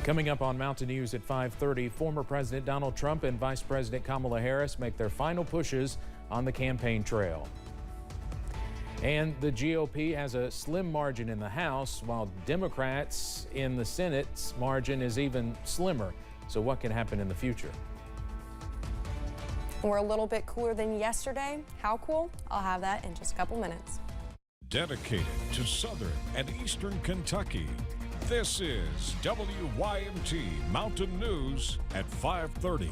Coming up on Mountain News at 5:30, former President Donald Trump and Vice President Kamala Harris make their final pushes on the campaign trail. And the GOP has a slim margin in the House, while Democrats in the Senate's margin is even slimmer. So what can happen in the future? We're a little bit cooler than yesterday. How cool? I'll have that in just a couple minutes. Dedicated to Southern and Eastern Kentucky, this is WYMT Mountain News at 5:30.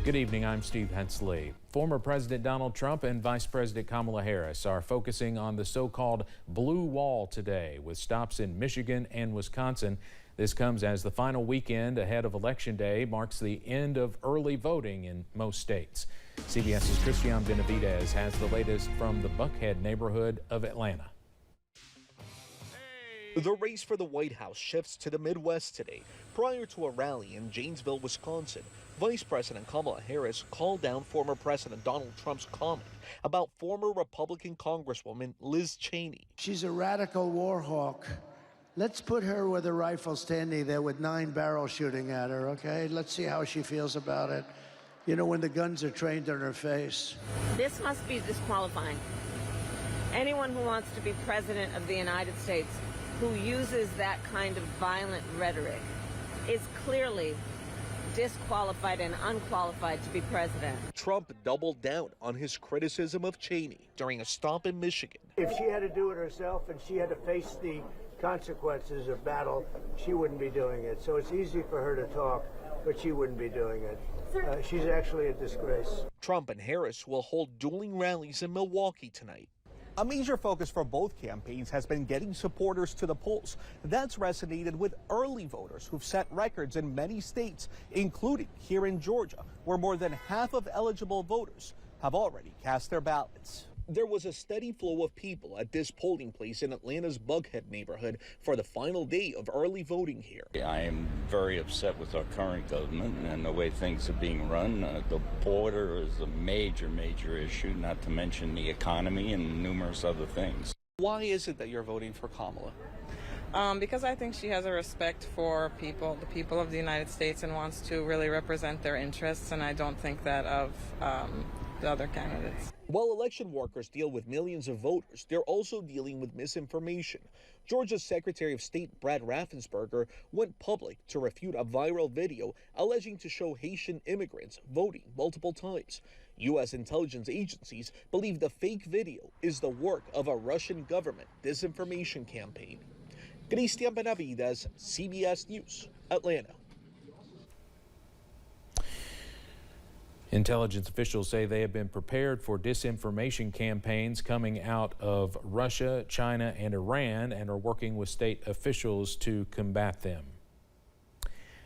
Good evening, I'm Steve Hensley. Former President Donald Trump and Vice President Kamala Harris are focusing on the so-called blue wall today, with stops in Michigan and Wisconsin. This comes as the final weekend ahead of Election Day marks the end of early voting in most states. CBS's Christian Benavidez has the latest from the Buckhead neighborhood of Atlanta. The race for the White House shifts to the Midwest today. Prior to a rally in Janesville, Wisconsin, Vice President Kamala Harris called down former President Donald Trump's comment about former Republican Congresswoman Liz Cheney. She's a radical war hawk. Let's put her with a rifle standing there with 9 barrels shooting at her, okay? Let's see how she feels about it. You know, when the guns are trained on her face. This must be disqualifying. Anyone who wants to be president of the United States who uses that kind of violent rhetoric is clearly disqualified and unqualified to be president. Trump doubled down on his criticism of Cheney during a stop in Michigan. If she had to do it herself and she had to face the consequences of battle, she wouldn't be doing it. So it's easy for her to talk, but she wouldn't be doing it. She's actually a disgrace. Trump and Harris will hold dueling rallies in Milwaukee tonight. A major focus for both campaigns has been getting supporters to the polls. That's resonated with early voters who've set records in many states, including here in Georgia, where more than half of eligible voters have already cast their ballots. There was a steady flow of people at this polling place in Atlanta's Buckhead neighborhood for the final day of early voting here. I am very upset with our current government and the way things are being run. The border is a major issue, not to mention the economy and numerous other things. Why is it that you're voting for Kamala? Because I think she has a respect for the people of the United States, and wants to really represent their interests, and I don't think that of the other candidates. While election workers deal with millions of voters, they're also dealing with misinformation. Georgia's Secretary of State Brad Raffensperger went public to refute a viral video alleging to show Haitian immigrants voting multiple times. U.S. intelligence agencies believe the fake video is the work of a Russian government disinformation campaign. Christian Benavidez, CBS News, Atlanta. Intelligence officials say they have been prepared for disinformation campaigns coming out of Russia, China, and Iran, and are working with state officials to combat them.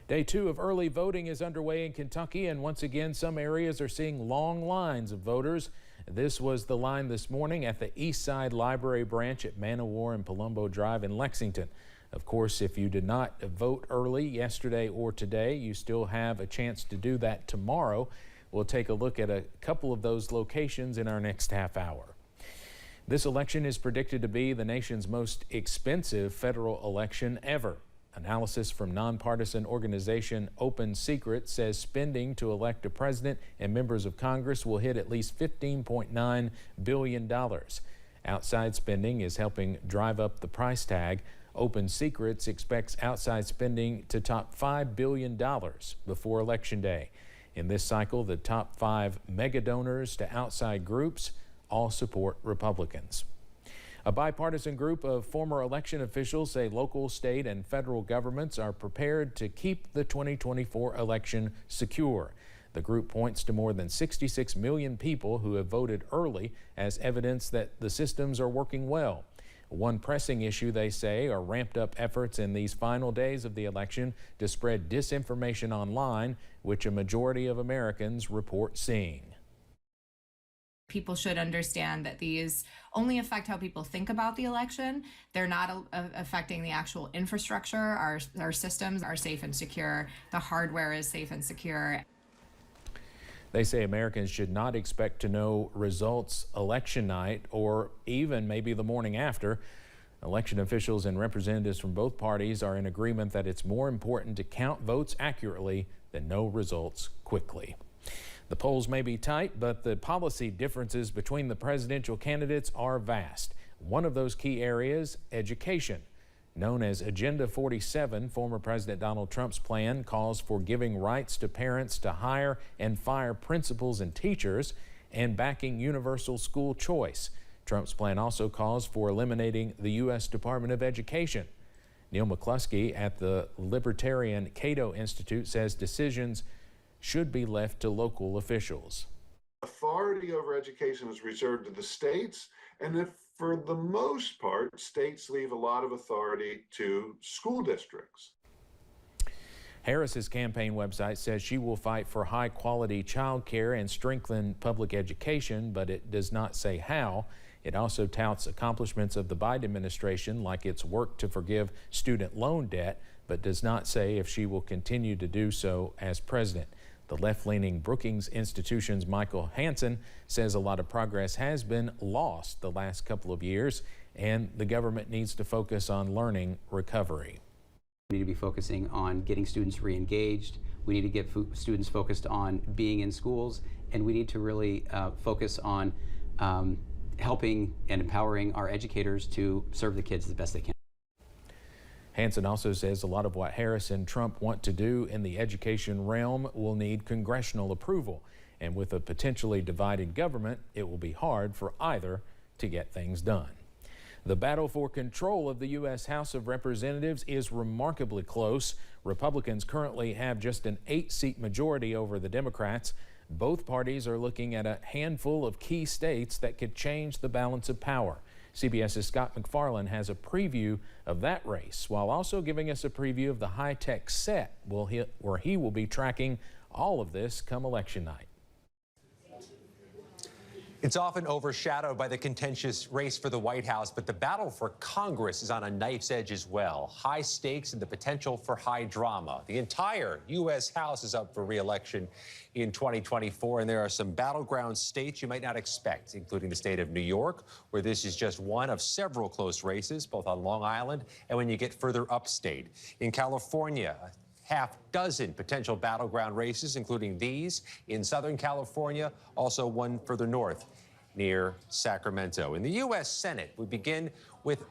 Day 2 of early voting is underway in Kentucky, and once again, some areas are seeing long lines of voters. This was the line this morning at the East Side Library branch at Man-O-War and Palumbo Drive in Lexington. Of course, if you did not vote early yesterday or today, you still have a chance to do that tomorrow. We'll take a look at a couple of those locations in our next half hour. This election is predicted to be the nation's most expensive federal election ever. Analysis from nonpartisan organization Open Secret says spending to elect a president and members of Congress will hit at least $15.9 billion. Outside spending is helping drive up the price tag. Open Secrets expects outside spending to top $5 billion before Election Day. In this cycle, the top 5 mega donors to outside groups all support Republicans. A bipartisan group of former election officials say local, state, and federal governments are prepared to keep the 2024 election secure. The group points to more than 66 million people who have voted early as evidence that the systems are working well. One pressing issue, they say, are ramped up efforts in these final days of the election to spread disinformation online, which a majority of Americans report seeing. People should understand that these only affect how people think about the election. They're not affecting the actual infrastructure. Our systems are safe and secure. The hardware is safe and secure. They say Americans should not expect to know results election night or even maybe the morning after. Election officials and representatives from both parties are in agreement that it's more important to count votes accurately than know results quickly. The polls may be tight, but the policy differences between the presidential candidates are vast. One of those key areas, education. Known as Agenda 47, former President Donald Trump's plan calls for giving rights to parents to hire and fire principals and teachers and backing universal school choice. Trump's plan also calls for eliminating the U.S. Department of Education. Neil McCluskey at the Libertarian Cato Institute says decisions should be left to local officials. Authority over education is reserved to the states, and if for the most part, states leave a lot of authority to school districts. Harris's campaign website says she will fight for high-quality child care and strengthen public education, but it does not say how. It also touts accomplishments of the Biden administration, like its work to forgive student loan debt, but does not say if she will continue to do so as president. The left-leaning Brookings Institution's Michael Hansen says a lot of progress has been lost the last couple of years, and the government needs to focus on learning recovery. We need to be focusing on getting students re-engaged. We need to get students focused on being in schools, and we need to really focus on helping and empowering our educators to serve the kids the best they can. Hansen also says a lot of what Harris and Trump want to do in the education realm will need congressional approval. And with a potentially divided government, it will be hard for either to get things done. The battle for control of the U.S. House of Representatives is remarkably close. Republicans currently have just an 8-seat majority over the Democrats. Both parties are looking at a handful of key states that could change the balance of power. CBS's Scott McFarland has a preview of that race, while also giving us a preview of the high-tech set where he will be tracking all of this come election night. It's often overshadowed by the contentious race for the White House, but the battle for Congress is on a knife's edge as well. High stakes and the potential for high drama. The entire U.S. House is up for re-election in 2024, and there are some battleground states you might not expect, including the state of New York, where this is just one of several close races, both on Long Island and when you get further upstate. In California, half-dozen potential battleground races, including these in Southern California, also one further north near Sacramento. In the U.S. Senate, we begin with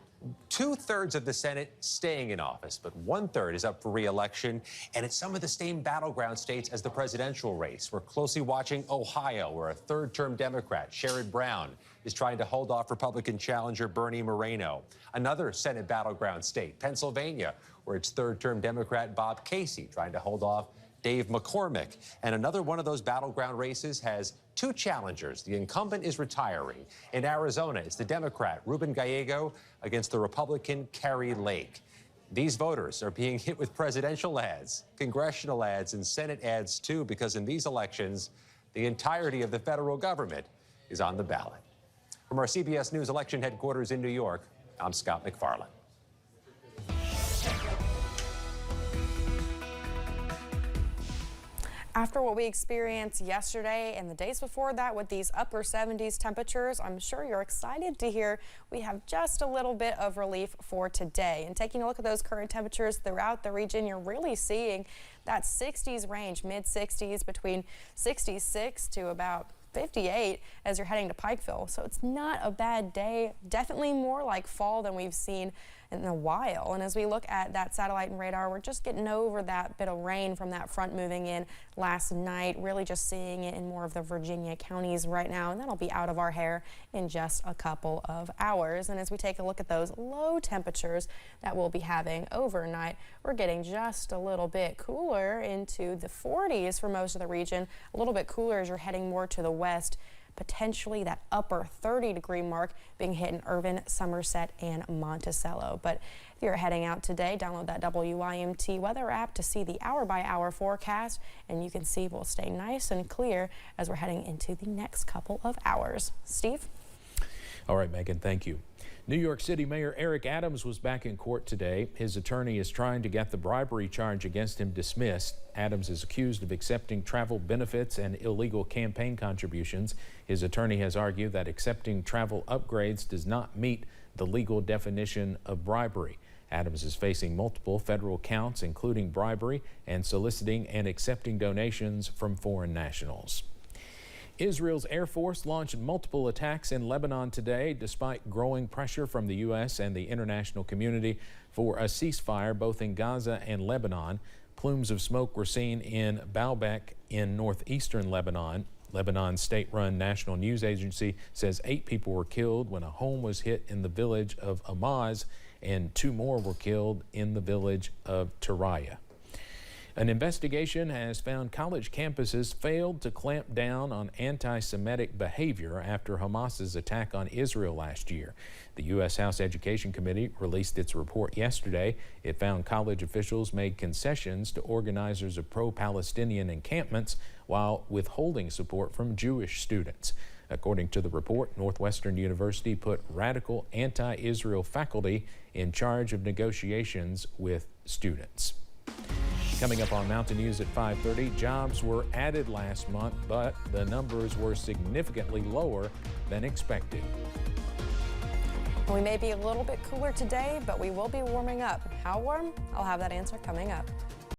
2/3 of the Senate staying in office, but 1/3 is up for re-election, and it's some of the same battleground states as the presidential race. We're closely watching Ohio, where a third-term Democrat, Sherrod Brown, is trying to hold off Republican challenger Bernie Moreno. Another Senate battleground state, Pennsylvania, where it's third-term Democrat Bob Casey trying to hold off Dave McCormick. And another one of those battleground races has two challengers. The incumbent is retiring. In Arizona, it's the Democrat Ruben Gallego against the Republican Carrie Lake. These voters are being hit with presidential ads, congressional ads, and Senate ads too, because in these elections, the entirety of the federal government is on the ballot. From our CBS News election headquarters in New York, I'm Scott McFarland. After what we experienced yesterday and the days before that with these upper 70s temperatures, I'm sure you're excited to hear we have just a little bit of relief for today. And taking a look at those current temperatures throughout the region, you're really seeing that 60s range, mid-60s, between 66 to about 58 as you're heading to Pikeville. So it's not a bad day. Definitely more like fall than we've seen in a while. And as we look at that satellite and radar, we're just getting over that bit of rain from that front moving in last night. Really just seeing it in more of the Virginia counties right now, and that'll be out of our hair in just a couple of hours. And as we take a look at those low temperatures that we'll be having overnight, we're getting just a little bit cooler into the 40s for most of the region. A little bit cooler as you're heading more to the west. Potentially that upper 30-degree mark being hit in Irvine, Somerset, and Monticello. But if you're heading out today, download that WYMT weather app to see the hour-by-hour forecast, and you can see we'll stay nice and clear as we're heading into the next couple of hours. Steve? All right, Megan, thank you. New York City Mayor Eric Adams was back in court today. His attorney is trying to get the bribery charge against him dismissed. Adams is accused of accepting travel benefits and illegal campaign contributions. His attorney has argued that accepting travel upgrades does not meet the legal definition of bribery. Adams is facing multiple federal counts, including bribery and soliciting and accepting donations from foreign nationals. Israel's Air Force launched multiple attacks in Lebanon today, despite growing pressure from the U.S. and the international community for a ceasefire both in Gaza and Lebanon. Plumes of smoke were seen in Baalbek in northeastern Lebanon. Lebanon's state-run national news agency says 8 people were killed when a home was hit in the village of Amaz, and 2 more were killed in the village of Taraya. An investigation has found college campuses failed to clamp down on anti-Semitic behavior after Hamas's attack on Israel last year. The U.S. House Education Committee released its report yesterday. It found college officials made concessions to organizers of pro-Palestinian encampments while withholding support from Jewish students. According to the report, Northwestern University put radical anti-Israel faculty in charge of negotiations with students. Coming up on Mountain News at 5:30, jobs were added last month, but the numbers were significantly lower than expected. We may be a little bit cooler today, but we will be warming up. How warm? I'll have that answer coming up.